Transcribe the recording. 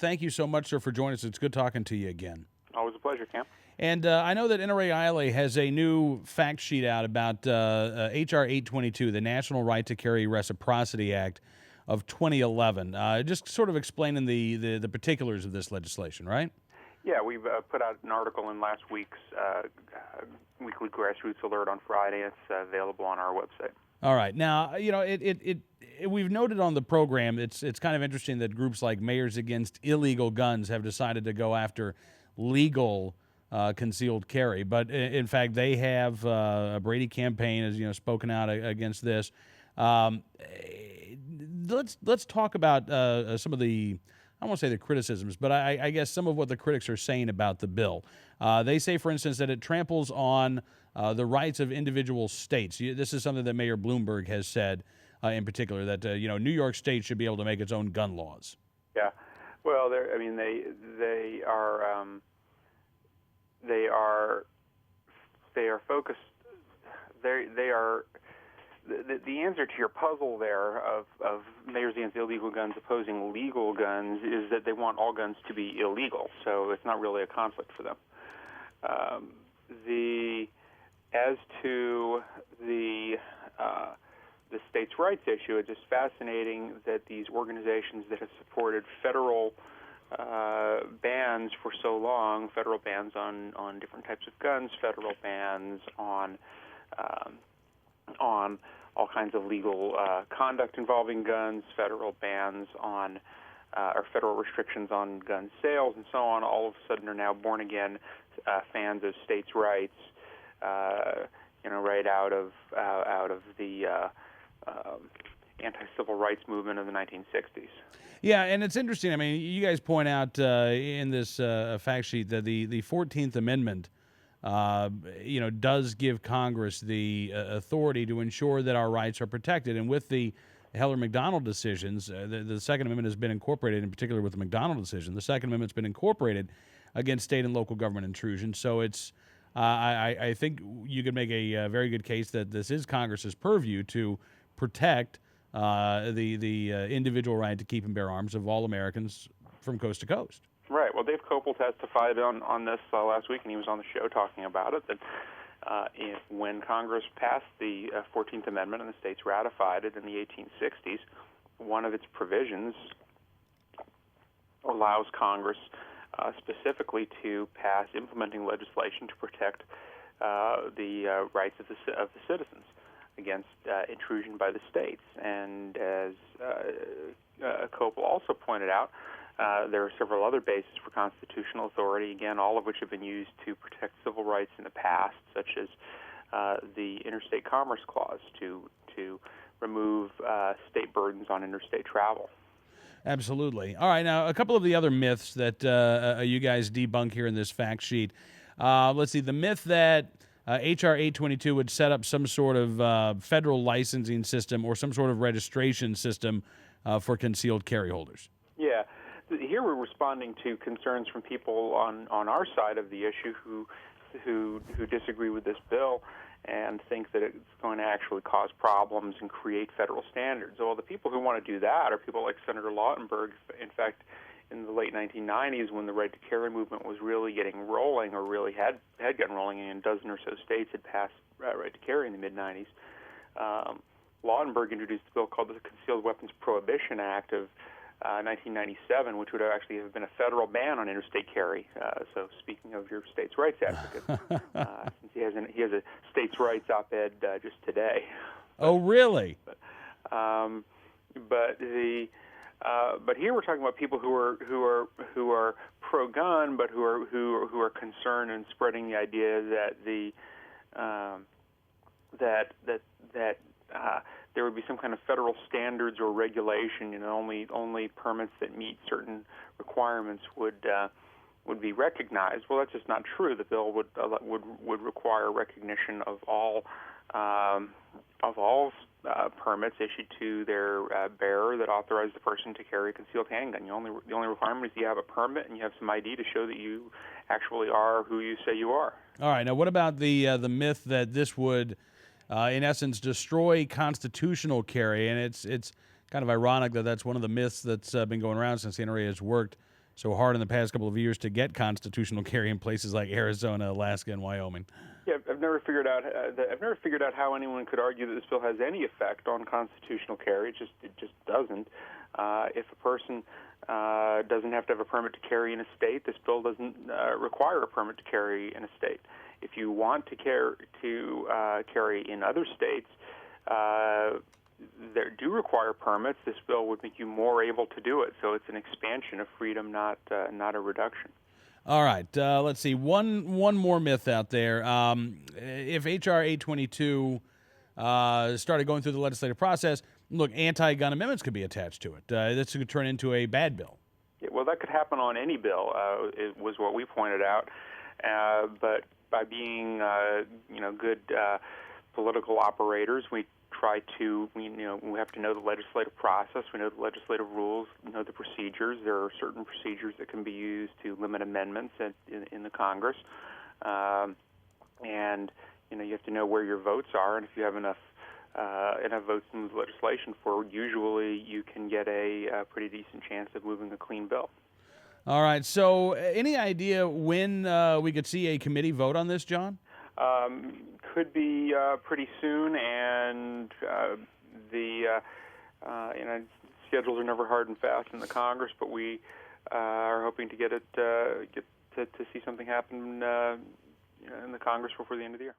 thank you so much, sir, for joining us. It's good talking to you again. Always a pleasure, Cam. And I know that NRA ILA has a new fact sheet out about H.R. 822, the National Right to Carry Reciprocity Act of 2011. Just sort of explaining the particulars of this legislation, right? Yeah, we've put out an article in last week's weekly Grassroots Alert on Friday. It's available on our website. All right. Now, you know, we've noted on the program, it's kind of interesting that groups like Mayors Against Illegal Guns have decided to go after legal concealed carry. But in fact, they have a Brady campaign has spoken out against this. Let's talk about some of the, I don't want to say the criticisms, but I guess some of what the critics are saying about the bill. They say, for instance, that it tramples on the rights of individual states. This is something that Mayor Bloomberg has said in particular, that New York State should be able to make its own gun laws. Yeah, well, they are focused. They are the answer to your puzzle there of Mayors Against Illegal Guns opposing legal guns is that they want all guns to be illegal. So it's not really a conflict for them. As to the states' rights issue, it's just fascinating that these organizations that have supported federal bans for so long, federal bans on different types of guns, federal bans on all kinds of legal conduct involving guns, federal bans on or federal restrictions on gun sales, and so on, all of a sudden are now born-again fans of states' rights, right out of the anti-civil rights movement of the 1960s. Yeah, and it's interesting. I mean, you guys point out in this fact sheet that the 14th Amendment, does give Congress the authority to ensure that our rights are protected. And with the Heller McDonald decisions, the Second Amendment has been incorporated, in particular with the McDonald decision. The Second Amendment's been incorporated against state and local government intrusion. So it's, I think you could make a very good case that this is Congress's purview to protect the individual right to keep and bear arms of all Americans from coast to coast. Right. Well, Dave Kopel testified on this last week, and he was on the show talking about it, that when Congress passed the 14th Amendment and the states ratified it in the 1860s, one of its provisions allows Congress specifically to pass implementing legislation to protect the rights of the citizens against intrusion by the states. And as Kopel also pointed out, there are several other bases for constitutional authority, again, all of which have been used to protect civil rights in the past, such as the Interstate Commerce Clause to remove state burdens on interstate travel. Absolutely. All right, now, a couple of the other myths that you guys debunk here in this fact sheet. Let's see, the myth that H.R. 822 would set up some sort of federal licensing system or some sort of registration system for concealed carry holders. Yeah. Here we're responding to concerns from people on our side of the issue who disagree with this bill and think that it's going to actually cause problems and create federal standards. Well, the people who want to do that are people like Senator Lautenberg. In fact, in the late 1990s, when the right to carry movement was really getting rolling, or really had gotten rolling, and a dozen or so states had passed right to carry in the mid-90s, Lautenberg introduced a bill called the Concealed Weapons Prohibition Act of 1997, which would actually have been a federal ban on interstate carry. So, speaking of your states' rights advocate, since he has a states' rights op-ed just today. Oh, really? But here we're talking about people who are pro-gun, but who are concerned and spreading the idea that there would be some kind of federal standards or regulation. Only permits that meet certain requirements would be recognized. Well, that's just not true. The bill would require recognition of all permits issued to their bearer that authorize the person to carry a concealed handgun. The only requirement is you have a permit and you have some ID to show that you actually are who you say you are. All right. Now, what about the myth that this would, in essence, destroy constitutional carry? And it's kind of ironic that that's one of the myths that's been going around since the NRA has worked so hard in the past couple of years to get constitutional carry in places like Arizona, Alaska, and Wyoming. Yeah, I've never figured out how anyone could argue that this bill has any effect on constitutional carry. It just doesn't. If a person doesn't have to have a permit to carry in a state, this bill doesn't require a permit to carry in a state. If you want to carry in other states that do require permits, this bill would make you more able to do it. So it's an expansion of freedom, not a reduction. All right, let's see. One more myth out there. If H.R. 822 started going through the legislative process, look, anti-gun amendments could be attached to it. This could turn into a bad bill. Yeah, well, that could happen on any bill. It was what we pointed out. But by being, good political operators, we try to, we have to know the legislative process. We know the legislative rules, know the procedures. There are certain procedures that can be used to limit amendments in the Congress. And, you have to know where your votes are. And if you have enough votes to move legislation forward, usually you can get a pretty decent chance of moving a clean bill. All right, so any idea when we could see a committee vote on this, John? Could be pretty soon, and schedules are never hard and fast in the Congress, but we are hoping to get to see something happen in the Congress before the end of the year.